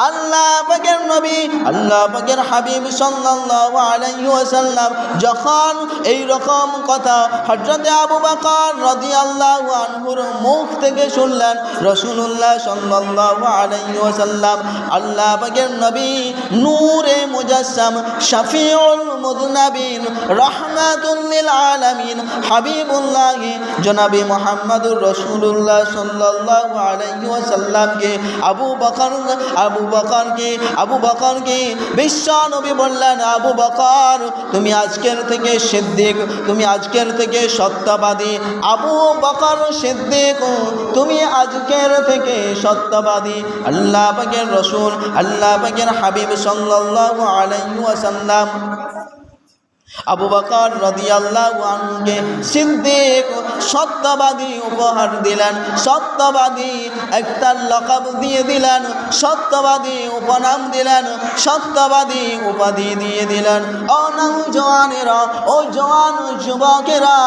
আল্লাহ পাকের নবী, আল্লাহ পাকের হাবিব সাল্লাল্লাহু আলাইহি ওয়াসাল্লাম যখন এই রকম কথা হযরত আবু বকর রাদিয়াল্লাহু আনহুর মুখ থেকে শুনলেন, রাসূলুল্লাহ সাল্লাল্লাহু আলাইহি ওয়াসাল্লাম আল্লাহ পাকের নবী নূরে মুজাসসাম, শাফিউল মুযনাবিন, রাহমাতুল লিল আলামিন, হাবিবুল্লাহ জনাবে মুহাম্মদুর রাসূলুল্লাহ সাল্লাল্লাহু আলাইহি ওয়াসাল্লামকে আবু বকরকে বিশ্ব নবী বললেন, আবু বকর, তুমি আজকের থেকে সিদ্দিক, তুমি আজকের থেকে সত্যবাদী। আবু বকর সিদ্দিক, তুমি আজকের থেকে সত্যবাদী। আল্লাহ পাকের রাসূল, আল্লাহ পাকের হাবিব সাল্লাল্লাহু আলাইহি ওয়াসাল্লাম আবু বকর রাদিয়াল্লাহু আনহুকে সিদ্দিক, সত্যবাদী উপহার দিলেন, সত্যবাদী একটা লকাব দিয়ে দিলেন, সত্যবাদী উপনাম দিলেন, সত্যবাদী উপাধি দিয়ে দিলেন। ও নওজওয়ানেরা, ও জওয়ান যুবকেরা,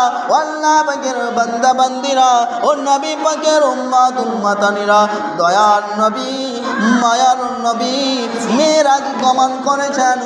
আল্লাহ পাকের বান্দা বান্দিরা, ও নবী পাকের উম্মত উম্মতানিরা, দয়ার নবী, মায়ার নবী মেরাজ গমন করেছেন।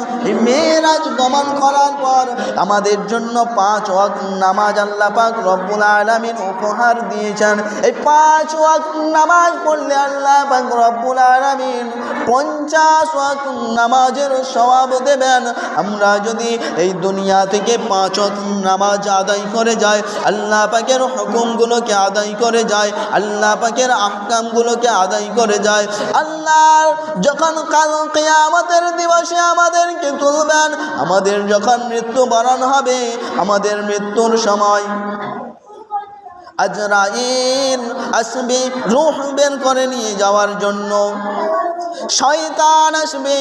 মেরাজ গমন করার পর আমাদের জন্য 5 ওয়াক্ত নামাজ আল্লাহ পাক রব্বুল আলামিন উপহার দিয়েছেন। এই 5 ওয়াক্ত নামাজ পড়লে আল্লাহ পাক রব্বুল আলামিন 50 ওয়াক্ত নামাজের সওয়াব দেবেন। আমরা যদি এই দুনিয়া থেকে 5 ওয়াক্ত নামাজ আদায় করে যাই, আল্লাহ পাকের হুকুমগুলোকে আদায় করে যায়, আল্লাহ পাকের আহকামগুলোকে আদায় করে যায়, আল্লাহ যখন কাল কিয়ামতের দিবসে আমাদেরকে তুলবেন, আমাদের যখন মৃত্যুবরণ হবে, আমাদের মৃত্যুর সময় আজরাইল আসবে রূহ বের করে নিয়ে যাওয়ার জন্য। শয়তান আসবে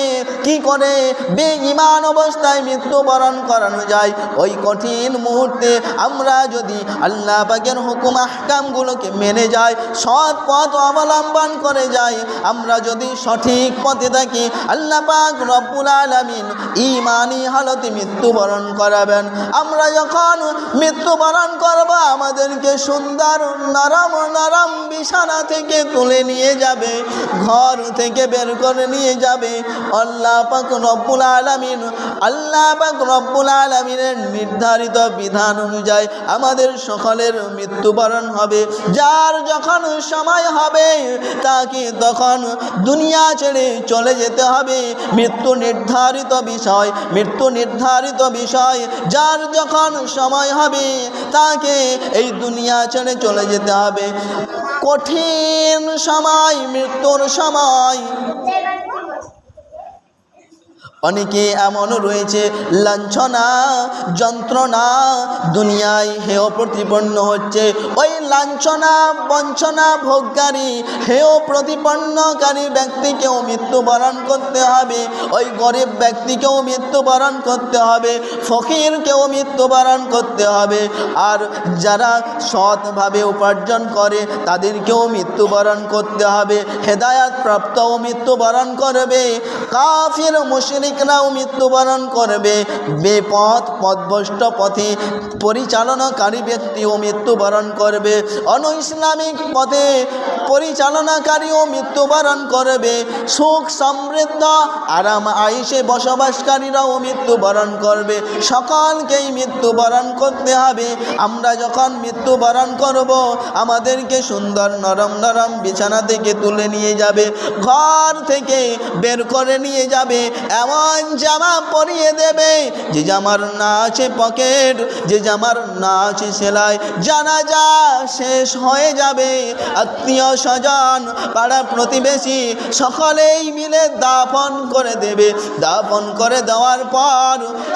কি করে বেঈমান অবস্থায় মৃত্যুবরণ করানো যায়। ওই কঠিন মুহূর্তে আমরা যদি আল্লাহ পাকের হুকুম আহকামগুলোকে মেনে যাই, সৎ পথ অবলম্বন করে যাই, আমরা যদি সঠিক পথে থাকি, আল্লাহ পাক রব্বুল আলামিন ঈমানি হালতে মৃত্যুবরণ করাবেন। আমরা যখন মৃত্যুবরণ করব, আমাদেরকে সুন্দর নরম নরম বিছানা থেকে তুলে নিয়ে যাবে, ঘর থেকে বের করে নিয়ে যাবে। আল্লাহ পাক রব্বুল আলামিন আলামিনের নির্ধারিত বিধান অনুযায়ী আমাদের সকলের মৃত্যুবরণ হবে। যার যখন সময় হবে তাকে তখন দুনিয়া ছেড়ে চলে যেতে হবে। মৃত্যু নির্ধারিত বিষয়। যার যখন সময় হবে তাকে এই দুনিয়া ছেড়ে চলে যেতে হবে। কঠিন সময়, মৃত্যুর সময়। অনেকে এমন রয়েছে লাঞ্ছনা যন্ত্রণা দুনিয়ায় হেয় প্রতিপন্ন হচ্ছে। ওই লাঞ্ছনা বঞ্চনা ভোগকারী হেয় প্রতিপন্নকারী ব্যক্তিকেও মৃত্যুবরণ করতে হবে। ওই গরিব ব্যক্তিকেও মৃত্যুবরণ করতে হবে, ফকিরকেও মৃত্যুবরণ করতে হবে। আর যারা সৎভাবে উপার্জন করে তাদেরকেও মৃত্যুবরণ করতে হবে। হেদায়াত প্রাপ্তও মৃত্যুবরণ করবে, কাফির মুশরিকরাও মৃত্যুবরণ করবে, পথভ্রষ্ট পথে পরিচালনাকারী ব্যক্তিও মৃত্যুবরণ করবে, অনৈসলামিক পথে পরিচালনাকারীও মৃত্যুবরণ করবে, সুখ সমৃদ্ধ আরাম আয়েশে বসবাসকারীরাও মৃত্যুবরণ করবে। সকলকেই মৃত্যুবরণ করতে হবে। আমরা যখন মৃত্যুবরণ করব, আমাদেরকে সুন্দর নরম নরম বিছানা থেকে তুলে নিয়ে যাবে, ঘর থেকে বের করে নিয়ে যাবে, এমন জামা পরিয়ে দেবে যে জামার না আছে পকেট, যে জামার না আছে সেলাই। জানাজা শেষ হয়ে যাবে, আত্মীয় স্বজন পাড়া প্রতিবেশী সকলেই মিলে দাফন করে দেবে। দাফন করে দেওয়ার পর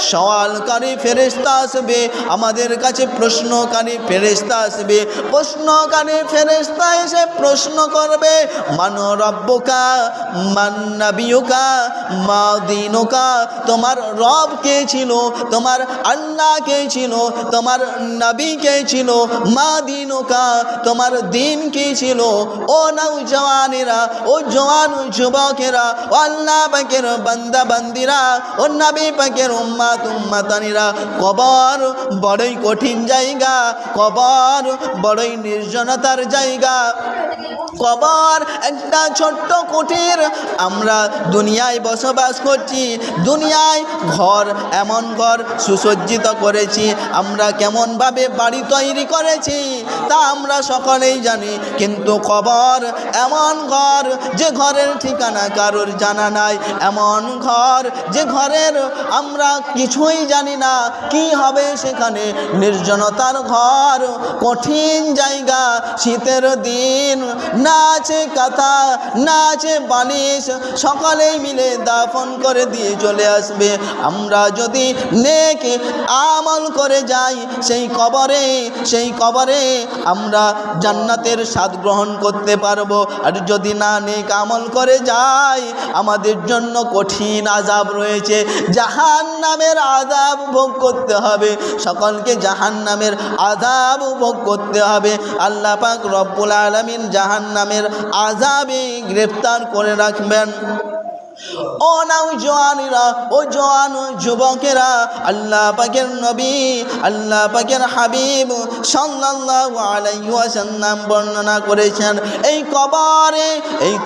সওয়ালকারী ফেরেশতা আসবে, আমাদের কাছে প্রশ্নকারী ফেরেশতা আসবে। প্রশ্নকারী ফেরেশতা এসে প্রশ্ন করবে, মান রব্বুকা মান নাবিয়ুকা মা দীনুকা। তোমার রব কে ছিল, তোমার আল্লাহ কে ছিল, তোমার নবী কে ছিল, মা দীনুকা তোমার দিন কি ছিল। ও নওজওয়ানেরা, ও জওয়ান যুবকেরা, ও আল্লাহ পাকের বান্দা বান্দিরা, ও নবী পাকের উম্মতানিরা, কবর বড়ই কঠিন জায়গা, কবর বড়ই নির্জনতার জায়গা। কবর একটা ছোট্ট কুটির। আমরা দুনিয়ায় বসবাস করছি, দুনিয়ায় ঘর এমন ঘর সুসজ্জিত করেছি, আমরা কেমনভাবে বাড়ি তৈরি করেছি তা আমরা সকলেই জানি। কিন্তু কবর এমন ঘর যে ঘরের ঠিকানা কারোর জানা নাই, এমন ঘর যে ঘরের আমরা কিছুই জানি না কি হবে সেখানে। নির্জনতার ঘর, কঠিন জায়গা, শীতের দিন, না আছে কাঁথা, না আছে বালিশ, সকলেই মিলে দাফন করে দিয়ে চলে আসবে। আমরা যদি নেক আমল করে যাই সেই কবরে আমরা জান্নাতের স্বাদ গ্রহণ করতে পারবো। আর যদি না নেক আমল করে যাই, আমাদের জন্য কঠিন আযাব রয়েছে, জাহান্নামের আযাব ভোগ করতে হবে। সকলকে জাহান্নামের আযাব ভোগ করতে হবে। আল্লাহ পাক রব্বুল আলামিন জাহান্নামের আযাবে গ্রেফতার করে রাখবেন। ও নওজওয়ানেরা, ও জওয়ান যুবকেরা, আল্লাহ পাকের নবী, আল্লাহ পাকের হাবিব সাল্লাল্লাহু আলাইহি ওয়াসাল্লাম বর্ণনা করেছেন এই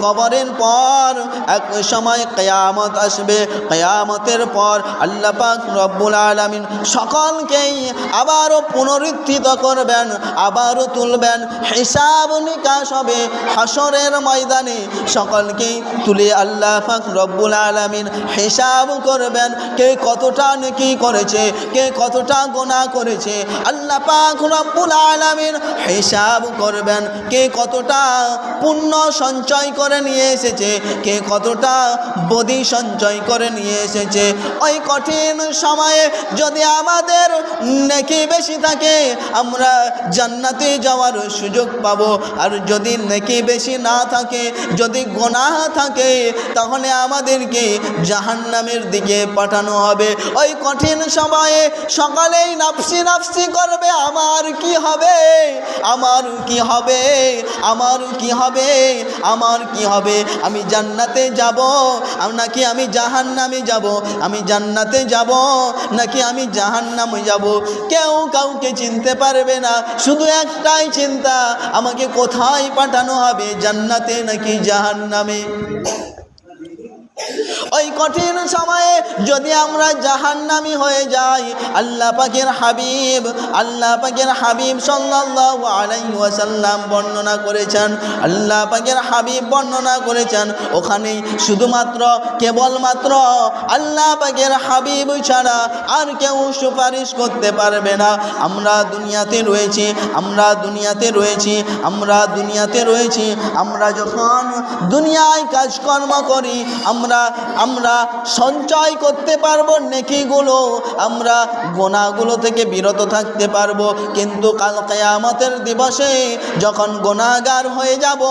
কবরের পর এক সময় কিয়ামত আসবে। কিয়ামতের পর আল্লাহ পাক রব্বুল আলামিন সকলকেই আবারও পুনরুত্থিত করবেন, আবারও তুলবেন, হিসাব নিকাশ হবে হাসরের ময়দানে। সকলকেই তুলে আল্লাহ পাক রব্বুল আলামিন হিসাব করবেন, কে কতটা নেকি করেছে, কে কতটা গুনাহ করেছে। আল্লাহ পাক রব্বুল আলামিন হিসাব করবেন, কে কতটা পুণ্য সঞ্চয় করে নিয়ে এসেছে, কে কতটা বদি সঞ্চয় করে নিয়ে এসেছে। ওই কঠিন সময়ে যদি আমাদের নেকি বেশি থাকে আমরা জান্নাতে যাওয়ার সুযোগ পাবো, আর যদি নেকি বেশি না থাকে, যদি গুনাহ থাকে, তাহলে আমাদেরকে জাহান্নামের দিকে পাঠানো হবে। ওই কঠিন সময়ে সকালেই নাফসি নাফসি করবে, আমার কি হবে, আমার কি হবে, আমার কি হবে, আমার কি হবে, আমি জান্নাতে যাব নাকি আমি জাহান্নামে যাব, আমি জান্নাতে যাব নাকি আমি জাহান্নামে যাব। কেউ কাউকে চিনতে পারবে না, শুধু একটাই চিন্তা, আমাকে কোথায় পাঠানো হবে, জান্নাতে নাকি জাহান্নামে। ওই কঠিন সময়ে যদি আমরা জাহান্নামী হয়ে যাই, আল্লাহ পাকের হাবিব সাল্লাল্লাহু আলাইহি ওয়াসাল্লাম বর্ণনা করেছেন, আল্লাহ পাকের হাবিব বর্ণনা করেছেন, ওখানেই শুধুমাত্র কেবলমাত্র আল্লাহ পাকের হাবিব ছাড়া আর কেউ সুপারিশ করতে পারবে না। আমরা দুনিয়াতে রয়েছি, আমরা যখন দুনিয়ায় কাজকর্ম করি, আমরা সঞ্চয় করতে পারবো নেকিগুলো, আমরা গুনাহগুলো থেকে বিরত থাকতে পারবো। কিন্তু কাল কিয়ামতের দিবসে যখন গুনাহগার হয়ে যাব,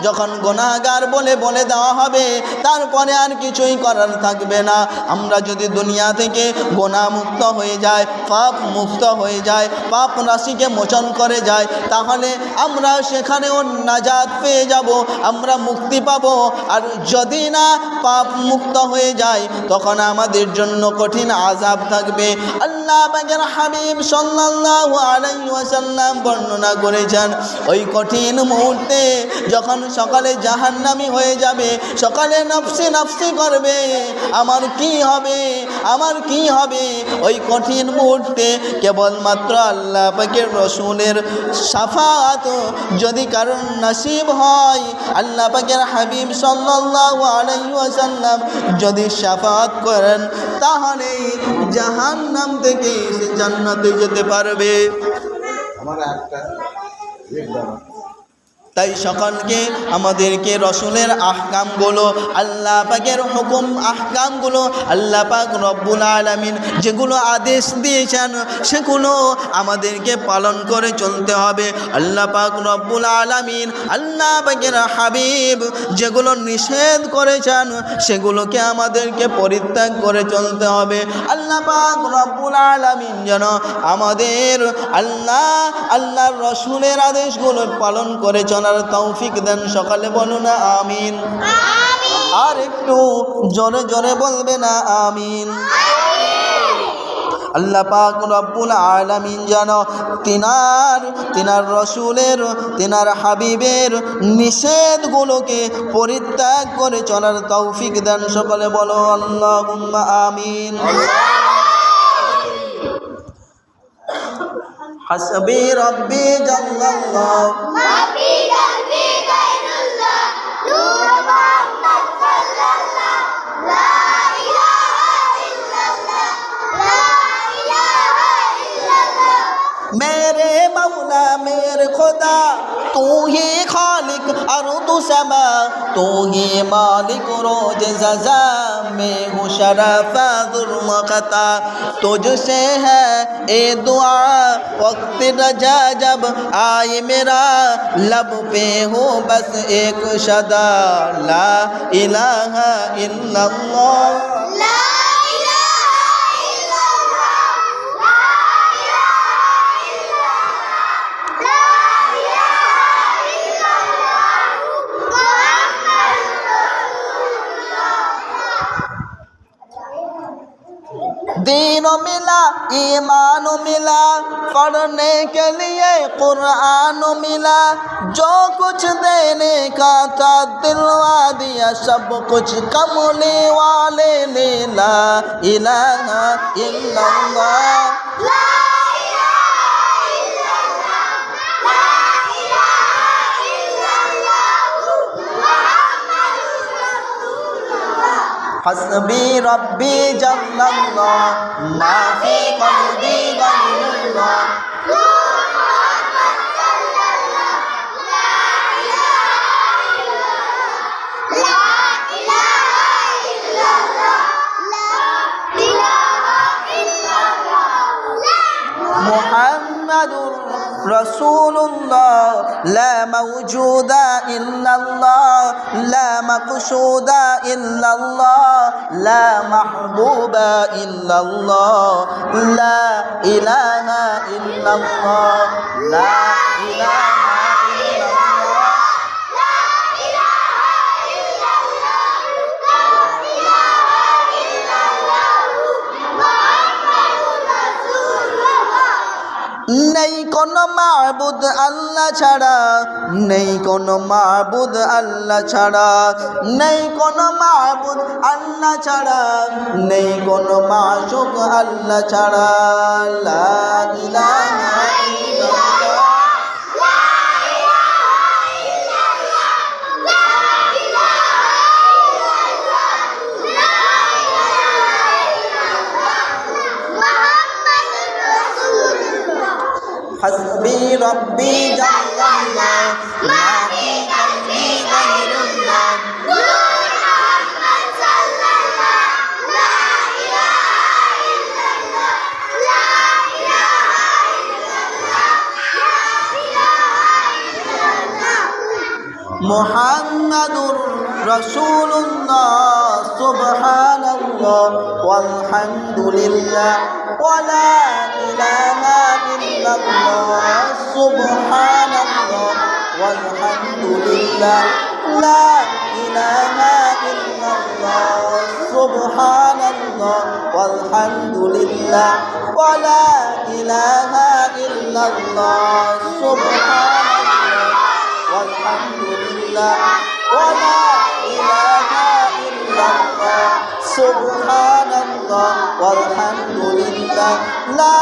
যখন গুনাহগার বলে দেওয়া হবে, তারপরে আর কিছুই করার থাকবে না। আমরা যদি দুনিয়া থেকে গুনাহ মুক্ত হয়ে যায়, পাপ মুক্ত হয়ে যায়, পাপ রাশিকে মোচন করে যায়, তাহলে আমরা সেখানেও নাজাত পেয়ে যাব, আমরা মুক্তি পাবো। আর যদি না পাপ মুক্ত হয়ে যায়, তখন আমাদের জন্য কঠিন আযাব থাকবে। আল্লাহ পাকের হাবিব সাল্লাল্লাহু আলাইহি ওয়াসাল্লাম বর্ণনা করেছেন, ওই কঠিন মুহূর্তে যখন সকালে জাহান্নামী হয়ে যাবে, সকালে নফসি নফসি করবে, আমার কি হবে, আমার কি হবে। ওই কঠিন মুহূর্তে কেবলমাত্র আল্লাহ পাকের রাসূলের শাফাআত যদি কারণ নসিব হয়, আল্লাহ পাকের হাবিব সাল্লাল্লাহু আলাইহি ওয়াসাল্লাম যদি শাফাআত করেন, তাহলে জাহান্নাম থেকে সে জান্নাতে যেতে পারবে। তাই সকলকে আমাদেরকে রসুলের আহকামগুলো, আল্লাহ পাকের হুকুম আহকামগুলো, আল্লাহ পাক রব্বুল আলামিন যেগুলো আদেশ দিয়েছেন সেগুলো আমাদেরকে পালন করে চলতে হবে। আল্লাহ পাক রব্বুল আলামিন, আল্লাহ পাকের হাবিব যেগুলো নিষেধ করেছেন সেগুলোকে আমাদেরকে পরিত্যাগ করে চলতে হবে। আল্লাহ পাক রব্বুল আলামিন যেন আমাদের আল্লাহর রসুলের আদেশগুলো পালন করে চলার তৌফিক দেন। সকালে বলুন আমিন, আর একটু জোরে জোরে বলবে না আমিন। আল্লাহ পাক রব্বুল আলামিন যেন তিনার রসুলের, তিনার হাবিবের নিষেধগুলোকে পরিত্যাগ করে চলার তৌফিক দেন। সকলে বলো আল্লাহুম্মা আমিন। হাসবি রব্বি জাল্লাল্লাহ, মাফি কলবি গায়রুল্লাহ, নূর মুহাম্মদ সাল্লাল্লাহ, লা ইলাহা ইল্লাল্লাহ, লা ইলাহা ইল্লাল্লাহ। मेरे मौला मेरे खुदा तू ही खालिक अर्द समा, तू ही मालिक रोज सजा, मैं हूँ शरफ़ा दुर्मक़ता, तुझसे है ए दुआ वक्त रजा, जब आए मेरा लब पे हो बस एक सदा, ला इलाहा इल्लल्लाह, ला दीन मिला ईमान मिला, पढ़ने के लिए कुरान मिला, जो कुछ देने का था दिलवा दिया, सब कुछ कमले वाले ने ला इलाहा इल्लल्लाह। हस्बी रब्बी जल्लल्लाह, मा फी क़ल्बी गैरुल्लाह। मुहम्मदुर रसूलुल्लाह, ला मौजूदा इल्लल्लाह, ला मक़सूदा इल्लल्लाह, ला महबूबा इल्लल्लाह, ला इलाहा इल्लल्लाह, ला इलाहा इल्लल्लाह। नहीं कोनो माबुद अल्लाह छड़ा, नहीं कोनो माबुद अल्लाह छड़ा, नहीं कोनो माबुद अल्लाह छड़ा, नहीं कोनो माशूक अल्लाह छड़ा, ला इलाहा इल्लल्लाह। हस्बी रब्बी जल्लल्लाह, मा फी क़ल्बी गैरुल्लाह। मुहम्मदुर रसूलुल्लाह, सुब्हानल्लाह वल्हम्दुलिल्लाह वला इलाहा इल्लल्लाह, सुब्हानल्लाह वल्हम्दुलिल्लाह, ला इलाहा इल्लल्लाह, सुब्हानल्लाह वल्हम्दुलिल्लाह वला इलाहा इल्लल्लाह, सुब्हानल्लाह वल्हम्दुलिल्लाह वला इलाहा इल्लल्लाह, सुब्हानल्लाह वल्हम्दुलिल्लाह, ला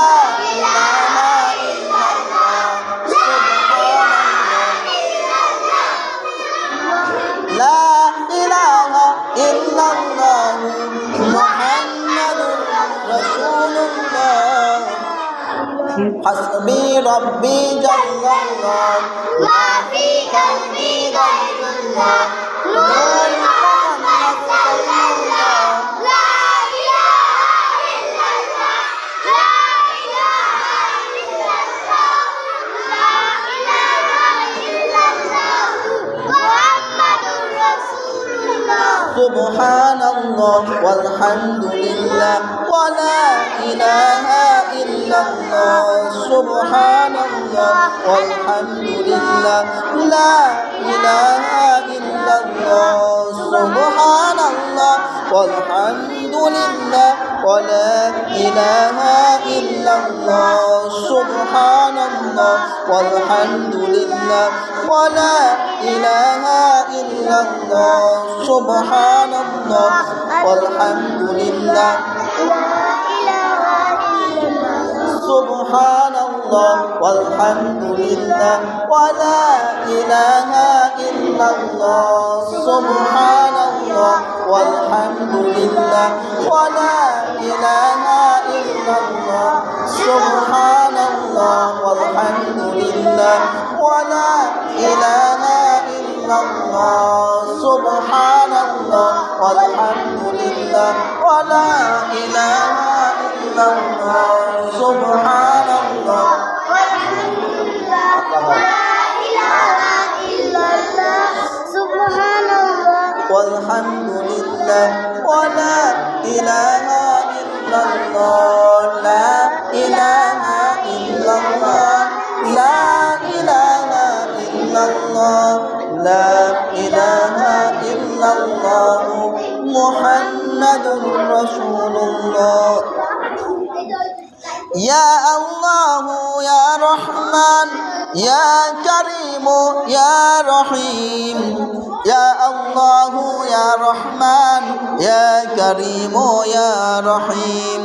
इलाहा इल्लल्लाह, सुब्हानल्लाह, ला इलाहा इल्लल्लाह, मुहम्मदुर रसूलुल्लाह। हस्बी रब्बी जल्लल्लाह, मा फी क़ल्बी गैरुल्लाह, नूर मोहम्मद सल्लल्लाह, ला इलाहा इल्लल्लाह, ला इलाहा इल्लल्लाह, ला इलाहा इल्लल्लाह, मुहम्मदुर रसूलुल्लाह। सुब्हानल्लाह वल्हम्दुलिल्लाह वला इलाहा इल्लल्लाह, सुब्हानल्लाह वल्हम्दुलिल्लाह, ला इलाहा इल्लल्लाह, सुब्हानल्लाह वल्हम्दुलिल्लाह वला इलाहा इल्लल्लाह, सुब्हानल्लाह वल्हम्दुलिल्लाह वला इलाहा इल्लल्लाह, सुब्हानल्लाह वल्हम्दुलिल्लाह, सुब्हानल्लाह वल्हम्दुलिल्लाह वला इलाहा इल्लल्लाह, सुब्हानल्लाह वल्हम्दुलिल्लाह वला इलाहा इल्लल्लाह, सुब्हानल्लाह वल्हम्दुलिल्लाह वला इलाहा इल्लल्लाह, सुब्हानल्लाह वल्हम्दुलिल्लाह वला इलाहा इल्लल्लाह, सुब्हानल्लाह वल्हम्दुलिल्लाह वला इलाहा इल्लल्लाह, सुब्हानल्लाह वल्हम्दुलिल्लाह वला इलाहा इल्लल्लाह, ला इलाहा इल्लल्लाह, ला इलाहा इल्लल्लाह, ला इलाहा इल्लल्लाह, मुहम्मदुर रसूलुल्लाह। ইয়া আল্লাহ ইয়া রহমান ইয়া কারীম ইয়া রহিম ইয়া আল্লাহ ইয়া রহমান ইয়া কারীম ইয়া রহিম